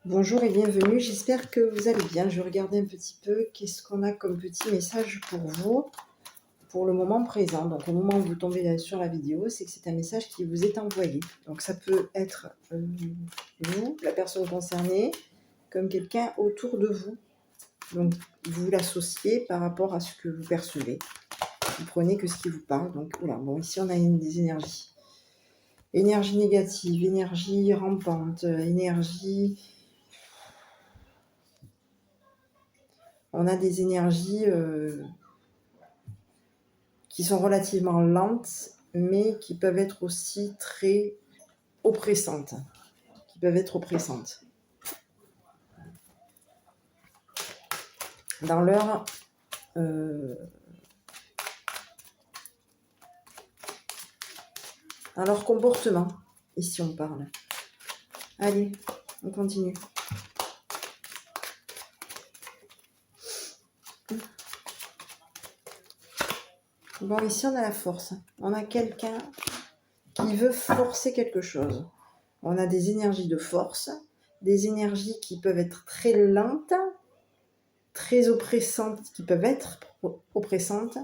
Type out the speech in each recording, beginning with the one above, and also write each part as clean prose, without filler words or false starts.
Bonjour et bienvenue, j'espère que vous allez bien. Je vais regarder un petit peu qu'est-ce qu'on a comme petit message pour vous pour le moment présent. Donc au moment où vous tombez sur la vidéo, c'est que c'est un message qui vous est envoyé. Donc ça peut être vous, la personne concernée, comme quelqu'un autour de vous. Donc vous l'associez par rapport à ce que vous percevez. Vous prenez que ce qui vous parle. Donc voilà, bon, ici on a des énergies. Énergie négative, énergie rampante, énergie... On a des énergies qui sont relativement lentes, mais qui peuvent être aussi très oppressantes. Dans leur comportement. Ici, on parle. Allez, on continue. Bon, ici, on a la force. On a quelqu'un qui veut forcer quelque chose. On a des énergies de force, des énergies qui peuvent être très lentes, très oppressantes, qui peuvent être oppressantes.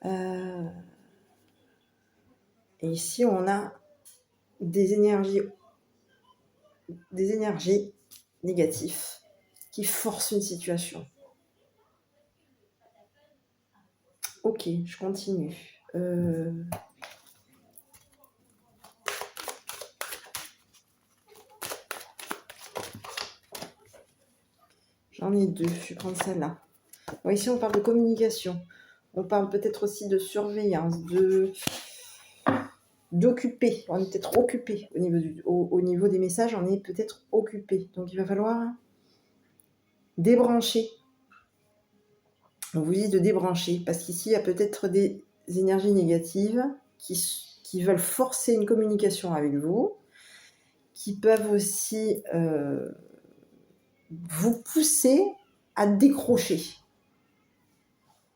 Et ici, on a des énergies négatives qui forcent une situation. Ok, je continue. J'en ai deux, je vais prendre celle-là. Bon, ici, on parle de communication. On parle peut-être aussi de surveillance, d'occuper. On est peut-être occupé au niveau des messages, on est peut-être occupé. Donc, il va falloir débrancher. On vous dit de débrancher, parce qu'ici, il y a peut-être des énergies négatives qui veulent forcer une communication avec vous, qui peuvent aussi vous pousser à décrocher.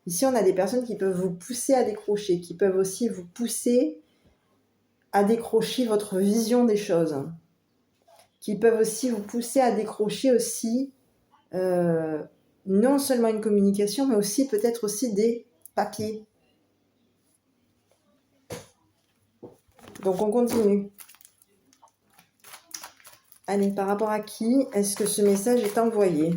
Ici, on a des personnes qui peuvent vous pousser à décrocher, qui peuvent aussi vous pousser à décrocher votre vision des choses, qui peuvent aussi vous pousser à décrocher aussi non seulement une communication, mais aussi peut-être aussi des papiers. Donc, on continue. Allez, par rapport à qui est-ce que ce message est envoyé ?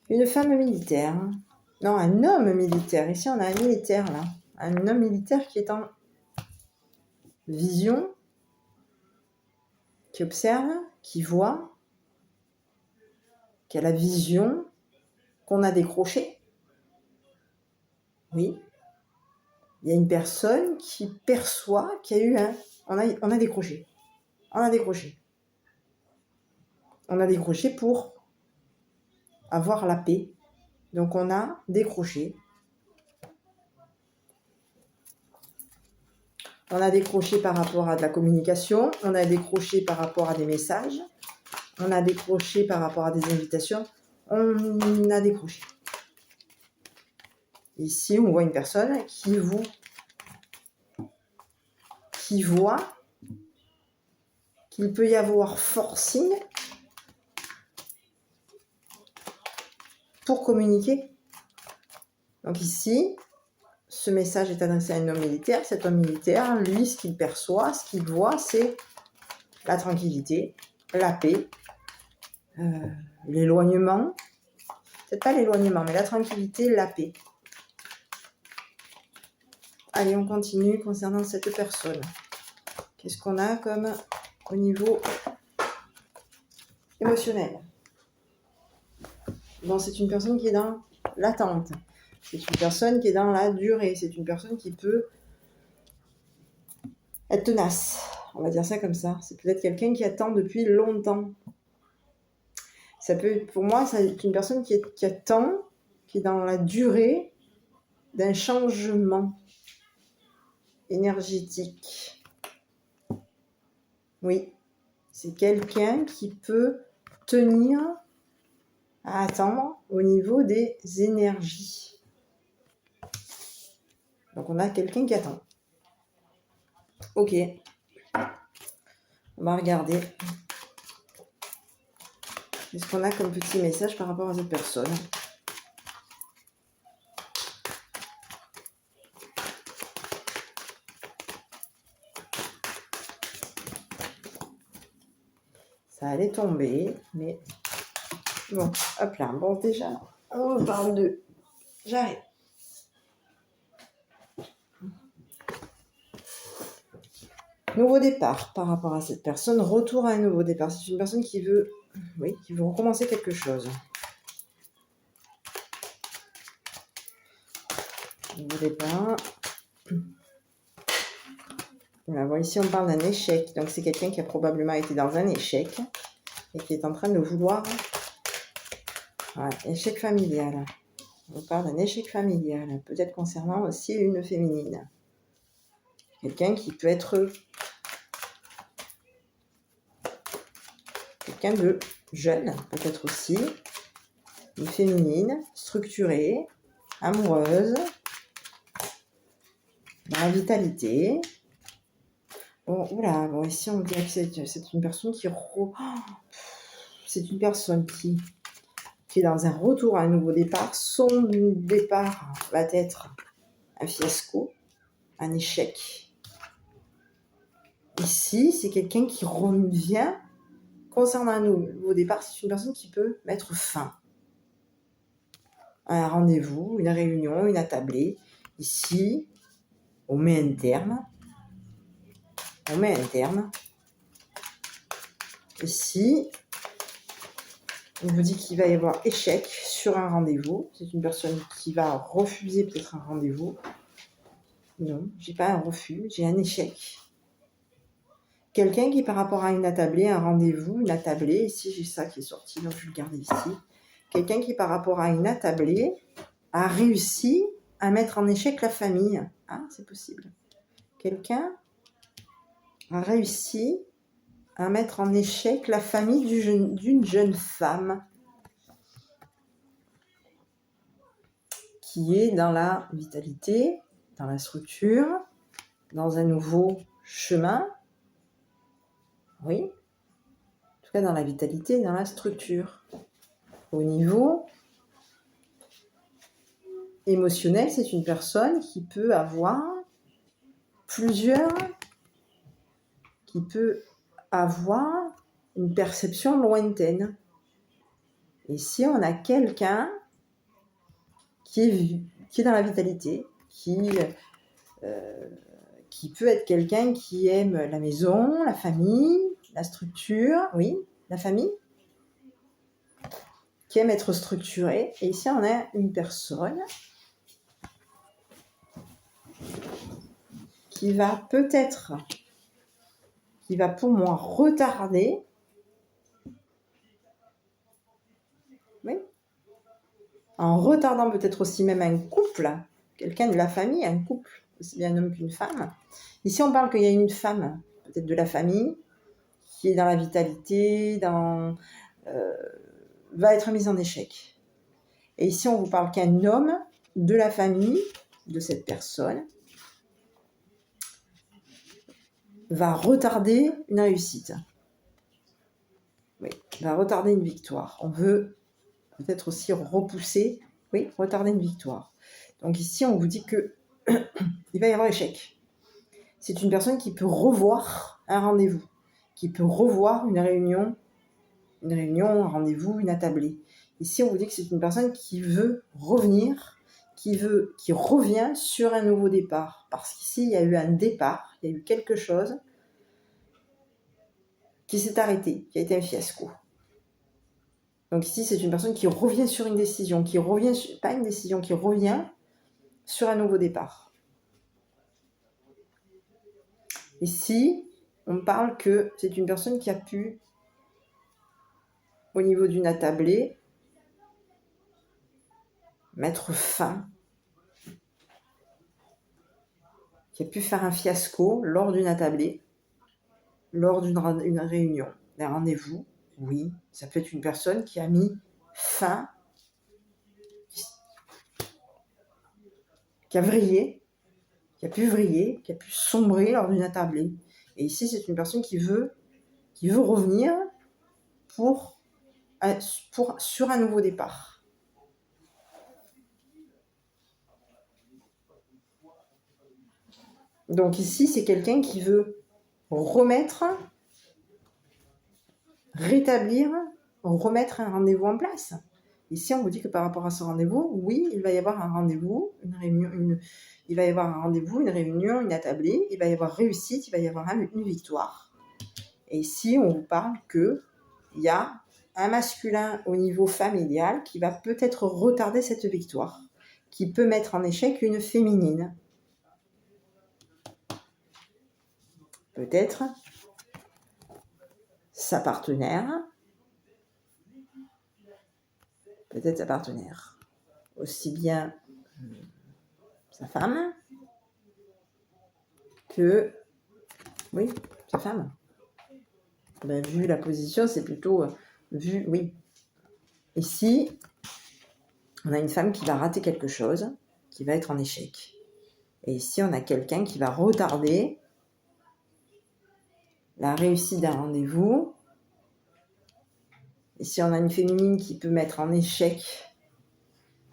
Une femme militaire. Non, un homme militaire. Ici, on a un militaire, là. Un homme militaire qui est en vision, qui observe, qui voit, qui a la vision qu'on a décrochée. Oui. Il y a une personne qui perçoit qu'il y a eu un... On a décroché. On a décroché. On a décroché pour avoir la paix. Donc, on a décroché. On a décroché par rapport à de la communication. On a décroché par rapport à des messages. On a décroché par rapport à des invitations. On a décroché. Ici, on voit une personne qui voit qu'il peut y avoir forcing pour communiquer. Donc ici, ce message est adressé à un homme militaire. Cet homme militaire, lui, ce qu'il perçoit, ce qu'il voit, c'est la tranquillité, la paix, l'éloignement. Peut-être pas l'éloignement, mais la tranquillité, la paix. Allez, on continue concernant cette personne. Qu'est-ce qu'on a comme au niveau émotionnel ? Bon, c'est une personne qui est dans l'attente. C'est une personne qui est dans la durée. C'est une personne qui peut être tenace. On va dire ça comme ça. C'est peut-être quelqu'un qui attend depuis longtemps. Ça peut, pour moi, c'est une personne qui attend, qui est dans la durée d'un changement énergétique. Oui, c'est quelqu'un qui peut tenir à attendre au niveau des énergies. Donc, on a quelqu'un qui attend. Ok. On va regarder. Qu'est-ce qu'on a comme petit message par rapport à cette personne? Ça allait tomber, mais bon, hop là. Bon, déjà, on parle de... J'arrête. Nouveau départ par rapport à cette personne. Retour à un nouveau départ. C'est une personne qui veut, oui, qui veut recommencer quelque chose. Nouveau départ. Voilà, bon, ici on parle d'un échec. Donc c'est quelqu'un qui a probablement été dans un échec et qui est en train de vouloir... Voilà, échec familial. On parle d'un échec familial. Peut-être concernant aussi une féminine. Quelqu'un qui peut être... Quelqu'un de jeune, peut-être aussi. Une féminine, structurée, amoureuse, dans la vitalité. Bon, oula, bon, ici on dirait que c'est une personne qui... c'est une personne qui est dans un retour à un nouveau départ. Son départ va être un fiasco, un échec. Ici, c'est quelqu'un qui revient concernant un nouveau départ. C'est une personne qui peut mettre fin à un rendez-vous, une réunion, une attablée. Ici, on met un terme. On met un terme. Ici, on vous dit qu'il va y avoir échec sur un rendez-vous. C'est une personne qui va refuser peut-être un rendez-vous. Non, j'ai pas un refus, j'ai un échec. Quelqu'un qui, par rapport à une attablée, un rendez-vous, une attablée, ici j'ai ça qui est sorti, donc je vais le garder ici. Quelqu'un qui, par rapport à une attablée, a réussi à mettre en échec la famille. Ah, c'est possible. Quelqu'un a réussi à mettre en échec la famille d'une jeune femme qui est dans la vitalité, dans la structure, dans un nouveau chemin. Oui, en tout cas dans la vitalité, dans la structure. Au niveau émotionnel, c'est une personne qui peut avoir une perception lointaine. Ici, on a quelqu'un qui est dans la vitalité, qui peut être quelqu'un qui aime la maison, la famille, la structure, oui, la famille, qui aime être structuré. Et ici, on a une personne qui va pour moi retarder, oui, en retardant peut-être aussi même un couple, quelqu'un de la famille, un couple, aussi bien un homme qu'une femme. Ici, on parle qu'il y a une femme, peut-être de la famille, qui est dans la vitalité, va être mise en échec. Et ici, on vous parle qu'un homme de la famille de cette personne va retarder une réussite. Oui, va retarder une victoire. On veut peut-être aussi repousser, oui, retarder une victoire. Donc ici, on vous dit que il va y avoir échec. C'est une personne qui peut revoir un rendez-vous, qui peut revoir une réunion, un rendez-vous, une attablée. Ici, on vous dit que c'est une personne qui veut revenir, qui revient sur un nouveau départ. Parce qu'ici, il y a eu un départ, il y a eu quelque chose qui s'est arrêté, qui a été un fiasco. Donc ici, c'est une personne qui revient sur une décision, qui revient sur un nouveau départ. Ici, on parle que c'est une personne qui a pu, au niveau d'une attablée, mettre fin, qui a pu faire un fiasco lors d'une attablée, lors d'une réunion, d'un rendez-vous. Oui, ça peut être une personne qui a mis fin, qui a vrillé, qui a pu vriller, qui a pu sombrer lors d'une attablée. Et ici, c'est une personne qui veut revenir sur un nouveau départ. Donc ici, c'est quelqu'un qui veut rétablir, remettre un rendez-vous en place. Ici, on vous dit que par rapport à ce rendez-vous, oui, il va y avoir un rendez-vous, une réunion, il va y avoir un rendez-vous, une réunion, une attablée, il va y avoir réussite, il va y avoir une victoire. Et ici, on vous parle qu'il y a un masculin au niveau familial qui va peut-être retarder cette victoire, qui peut mettre en échec une féminine. Peut-être sa partenaire, aussi bien sa femme que, oui, sa femme. Ben, vu la position, c'est plutôt, oui. Ici, on a une femme qui va rater quelque chose, qui va être en échec. Et ici, on a quelqu'un qui va retarder la réussite d'un rendez-vous. Ici, on a une féminine qui peut mettre en échec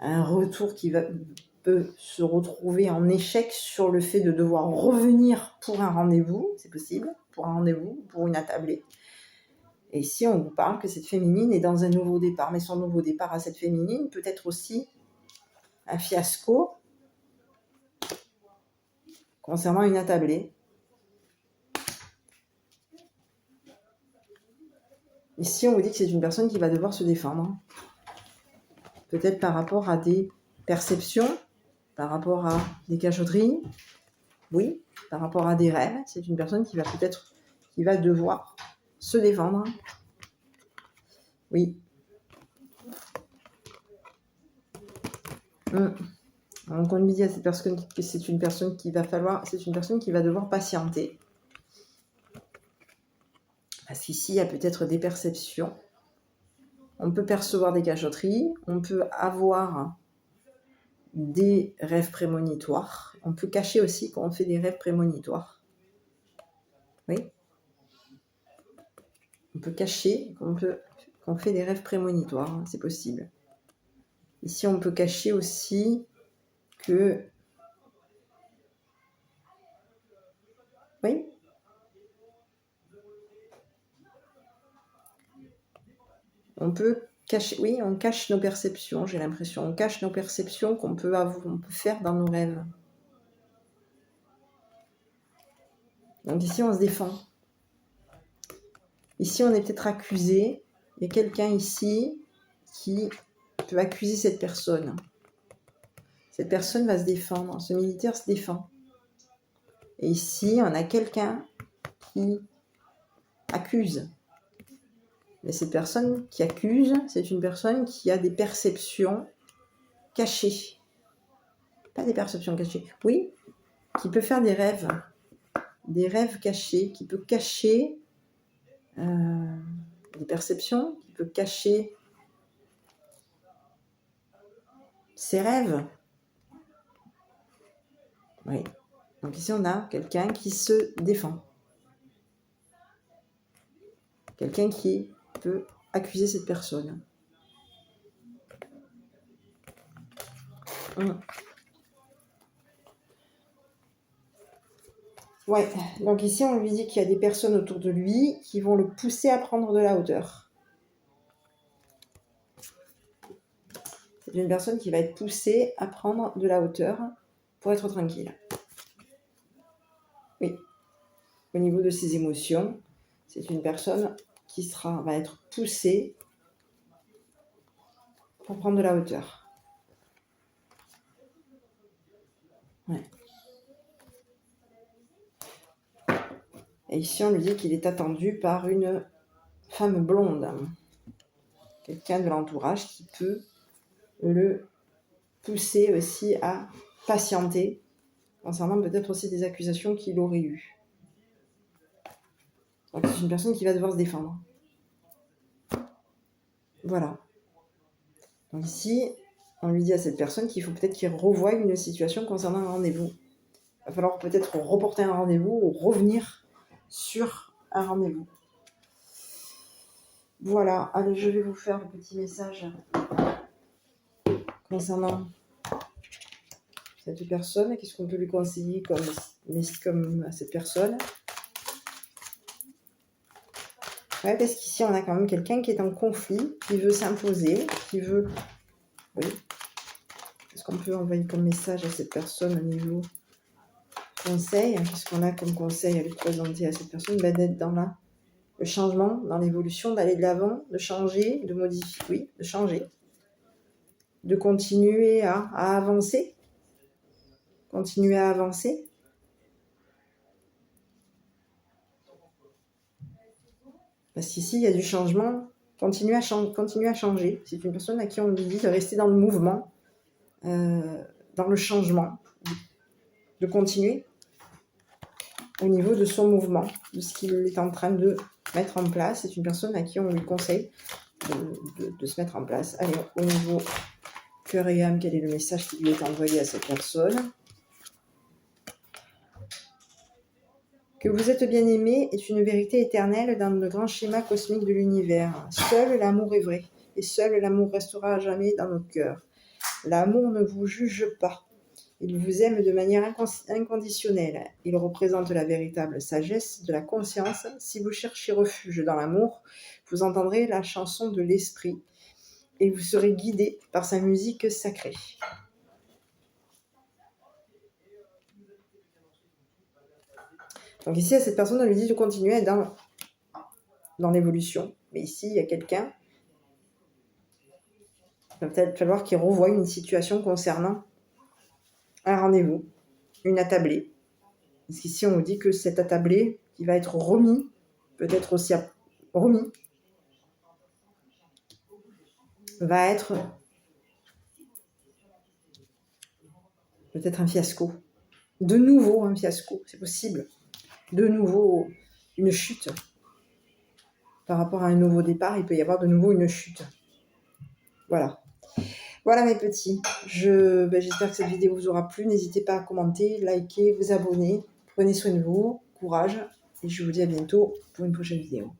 un retour qui peut se retrouver en échec sur le fait de devoir revenir pour un rendez-vous, c'est possible, pour un rendez-vous, pour une attablée. Et ici, on vous parle que cette féminine est dans un nouveau départ, mais son nouveau départ à cette féminine peut être aussi un fiasco concernant une attablée. Ici, on vous dit que c'est une personne qui va devoir se défendre. Peut-être par rapport à des perceptions, par rapport à des cachotteries, oui, par rapport à des rêves. C'est une personne qui va devoir se défendre. Oui. Donc on lui dit à cette personne que c'est une personne qui va devoir patienter. Parce qu'ici, il y a peut-être des perceptions. On peut percevoir des cachotteries, on peut avoir des rêves prémonitoires. On peut cacher aussi quand on fait des rêves prémonitoires. Oui. On peut cacher qu'on fait des rêves prémonitoires, c'est possible. Ici, on peut cacher aussi que... Oui. On peut cacher... Oui, on cache nos perceptions, j'ai l'impression. On cache nos perceptions qu'on peut faire dans nos rêves. Donc ici, on se défend. Ici, on est peut-être accusé. Il y a quelqu'un ici qui peut accuser cette personne. Cette personne va se défendre. Ce militaire se défend. Et ici, on a quelqu'un qui accuse. Mais cette personne qui accuse, c'est une personne qui a des perceptions cachées. Pas des perceptions cachées. Oui, qui peut faire des rêves cachés, qui peut cacher des perceptions, qui peut cacher ses rêves. Oui. Donc ici, on a quelqu'un qui se défend. Quelqu'un qui peut accuser cette personne. Ouais, donc ici, on lui dit qu'il y a des personnes autour de lui qui vont le pousser à prendre de la hauteur. C'est une personne qui va être poussée à prendre de la hauteur pour être tranquille. Oui. Au niveau de ses émotions, c'est une personne qui va être poussée pour prendre de la hauteur. Ouais. Et ici, on lui dit qu'il est attendu par une femme blonde. Quelqu'un de l'entourage qui peut le pousser aussi à patienter concernant peut-être aussi des accusations qu'il aurait eues. Donc c'est une personne qui va devoir se défendre. Voilà. Donc ici, on lui dit à cette personne qu'il faut peut-être qu'il revoie une situation concernant un rendez-vous. Il va falloir peut-être reporter un rendez-vous ou revenir sur un rendez-vous. Voilà, allez, je vais vous faire le petit message concernant cette personne. Qu'est-ce qu'on peut lui conseiller comme à cette personne? Ouais, parce qu'ici, on a quand même quelqu'un qui est en conflit, qui veut s'imposer, qui veut... Oui. Qu'est-ce qu'on peut envoyer comme message à cette personne au niveau conseil? Qu'est-ce qu'on a comme conseil à lui présenter à cette personne? D'être dans le changement, dans l'évolution, d'aller de l'avant, de changer, de modifier, oui, de changer, de continuer à avancer, continuer à avancer. Parce qu'ici, il y a du changement, continuer à changer. C'est une personne à qui on lui dit de rester dans le mouvement, dans le changement, de continuer au niveau de son mouvement, de ce qu'il est en train de mettre en place. C'est une personne à qui on lui conseille de se mettre en place. Allez, au niveau cœur et âme, quel est le message qui lui est envoyé à cette personne? Que vous êtes bien aimé est une vérité éternelle dans le grand schéma cosmique de l'univers. Seul l'amour est vrai, et seul l'amour restera à jamais dans nos cœurs. L'amour ne vous juge pas. Il vous aime de manière inconditionnelle. Il représente la véritable sagesse de la conscience. Si vous cherchez refuge dans l'amour, vous entendrez la chanson de l'esprit et vous serez guidé par sa musique sacrée. Donc ici, à cette personne, on lui dit de continuer à être dans l'évolution. Mais ici, il y a quelqu'un. Il va peut-être falloir qu'il revoie une situation concernant un rendez-vous, une attablée. Parce qu'ici, on nous dit que cet attablé qui va être remis, peut-être aussi remis, va être peut-être un fiasco. De nouveau un fiasco, c'est possible. De nouveau une chute. Par rapport à un nouveau départ, il peut y avoir de nouveau une chute. Voilà. Voilà mes petits. J'espère que cette vidéo vous aura plu. N'hésitez pas à commenter, liker, vous abonner. Prenez soin de vous. Courage. Et je vous dis à bientôt pour une prochaine vidéo.